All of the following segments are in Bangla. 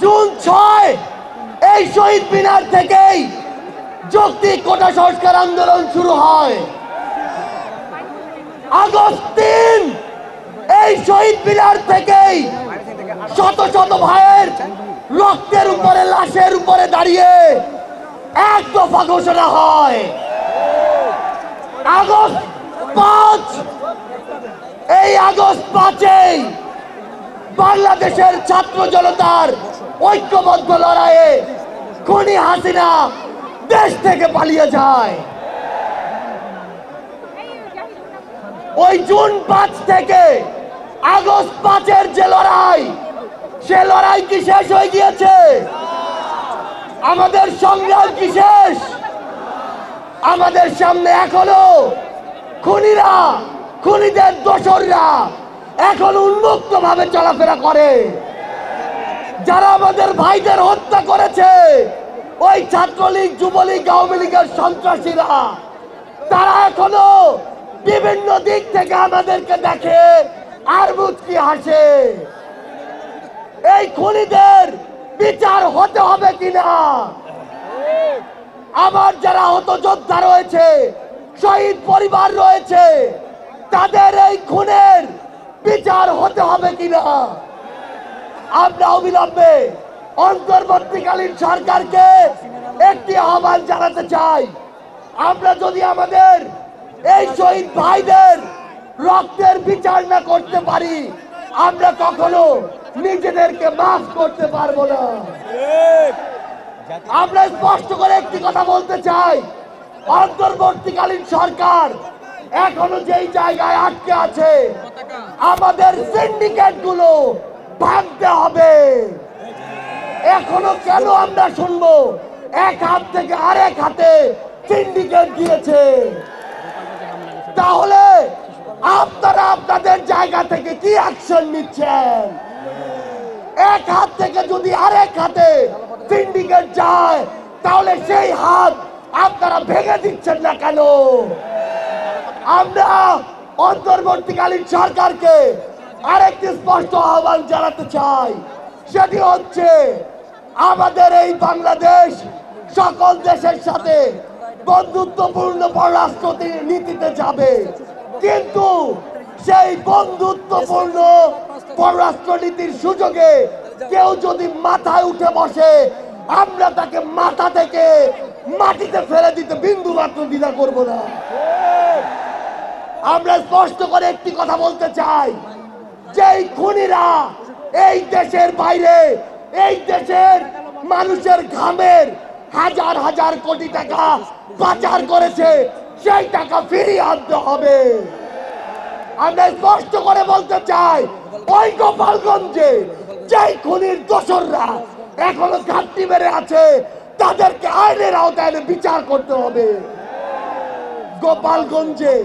জুন ৬ এই শহীদ মিনার থেকেই যৌক্তিক কোটা সংস্কার আন্দোলন শুরু হয়। আগস্ট ৩ এই শহীদ মিনার থেকেই শত শত ভাইয়ের রক্তের উপরে, লাশের উপরে দাঁড়িয়ে এক দফা ঘোষণা হয়। আগস্ট ৫ এই আগস্ট ৫-এই বাংলাদেশের ছাত্র জনতার ঐক্যবদ্ধ লড়াইয়ে খুনি হাসিনা দেশ থেকে পালিয়ে যায়। ওই জুন ৫ থেকে আগস্ট ৫-এর যে লড়াই, সে লড়াই কি শেষ হয়ে গিয়েছে? আমাদের সংগ্রাম কি শেষ? আমাদের সামনে এখনো খুনিরা, খুনিদের দোসররা এখন উন্মুক্ত ভাবে চলাফেরা করে। যারা আমাদের ভাইদের হত্যা করেছে, ওই ছাত্রলীগ, যুবলীগ, আওয়ামী লীগের সন্ত্রাসীরা, তারা এখনো বিভিন্ন দিক থেকে আমাদেরকে দেখে আর মুচকি হাসে। এই খুনিদের বিচার হতে হবে কিনা, আবার যারা আহত যোদ্ধা রয়েছে, শহীদ পরিবার রয়েছে, তাদের এই খুনের বিচার হতে হবে কিনা, আমরা অবিলম্বে অন্তর্বর্তীকালীন সরকারকে একটি আহ্বান জানাতে চাই। আমরা যদি আমাদের এই শহীদ ভাইদের রক্তের বিচার না করতে পারি, আমরা কখনো নিজেদেরকে মাফ করতে পারবো না। আমরা স্পষ্ট করে একটি কথা বলতে চাই, অন্তর্বর্তীকালীন সরকার এখনো যেই জায়গায় আটকে আছে, আমাদের সিন্ডিকেট গুলো ভাঙতে হবে। এখনো কেন আমরা শুনবো এক হাত থেকে আরেক হাতে সিন্ডিকেট দিয়েছে? তাহলে আপনারা আপনাদের জায়গা থেকে কি অ্যাকশন নিচ্ছেন? এক হাত থেকে যদি আরেক হাতে সিন্ডিকেট যায়, তাহলে সেই হাত আপনারা ভেঙে দিচ্ছেন না কেন? আমরা অন্তর্বর্তীকালীন সরকারকে আরেকটি স্পষ্ট আহ্বান জানাতে চাই, সেটি হচ্ছে আমাদের এই বাংলাদেশ সকল দেশের সাথে বন্ধুত্বপূর্ণ পররাষ্ট্র নীতিতে যাবে, কিন্তু সেই বন্ধুত্বপূর্ণ পররাষ্ট্র নীতির সুযোগে কেউ যদি মাথায় উঠে বসে, আমরা তাকে মাথা থেকে মাটিতে ফেলে দিতে বিন্দু মাত্র দ্বিধা করব না। আমরা স্পষ্ট করে একটি কথা বলতে চাই, যেই খুনিরা এই দেশের বাইরে, এই দেশের মানুষের ঘামের হাজার হাজার কোটি টাকা পাচার করেছে, সেই টাকা ফিরিয়ে আনতে হবে। আমরা স্পষ্ট করে বলতে চাই, ওই গোপালগঞ্জে যেই খুনির দোসররা এখনো ঘাটতি মেরে আছে, তাদেরকে আইনের আওতায় বিচার করতে হবে। গোপালগঞ্জে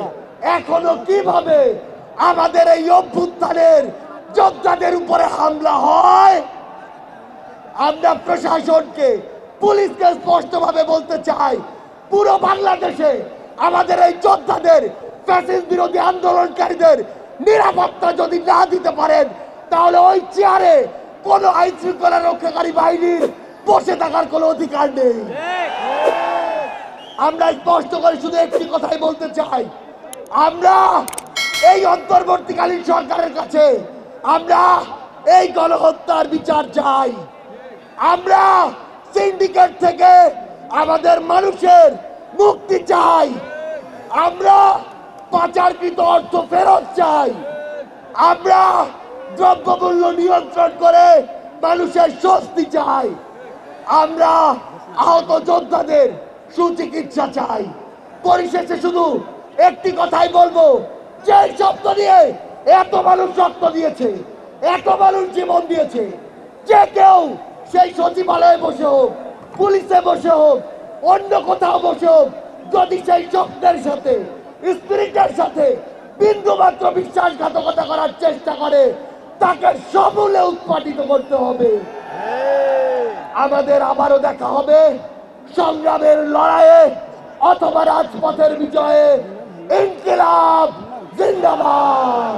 এখনো কিভাবে আমাদের এই অভ্যুত্থানের যোদ্ধাদের উপরে হামলা হয়, আমরা প্রশাসনকে, পুলিশকে স্পষ্টভাবে বলতে চাই, পুরো বাংলাদেশে আমাদের এই যোদ্ধাদের, ফ্যাসিস্ট বিরোধী আন্দোলনকারীদের নিরাপত্তা যদি না দিতে পারেন, তাহলে ওই চেয়ারে কোন আইন শৃঙ্খলা রক্ষাকারী বাহিনীর বসে থাকার কোনো অধিকার নেই। আমরা স্পষ্ট করে শুধু একটি কথাই বলতে চাই, আমরা এই অন্তর্বর্তীকালীন সরকারের কাছে আমরা এই গণহত্যার বিচার চাই। আমরা সিন্ডিকেট থেকে আমাদের মানুষের মুক্তি চাই। আমরা পাচারকৃত অর্থ ফেরত চাই। আমরা দ্রব্যমূল্য নিয়ন্ত্রণ করে মানুষের স্বস্তি চাই। আমরা আহত যোদ্ধাদের সুচিকিৎসা চাই। পরিশেষে শুধু একটি কথাই বলবো, যে শব্দ নিয়ে এত মানুষ রক্ত দিয়েছে, এত মানুষ জীবন দিয়েছে, যে কেউ সেই সচিবালয়ে বসে হোক, পুলিশে বসে হোক, অন্য কোথাও বসে হোক, যদি সেই স্বপ্নের সাথে, স্পিরিটের সাথে বিন্দু মাত্র বিশ্বাসঘাতকতা করার চেষ্টা করে, তাকে সমূলে উৎপাদিত করতে হবে। আমাদের আবারও দেখা হবে সংগ্রামের লড়াইয়ে অথবা রাজপথের বিজয়ে। ইনকিলাব জিন্দাবাদ।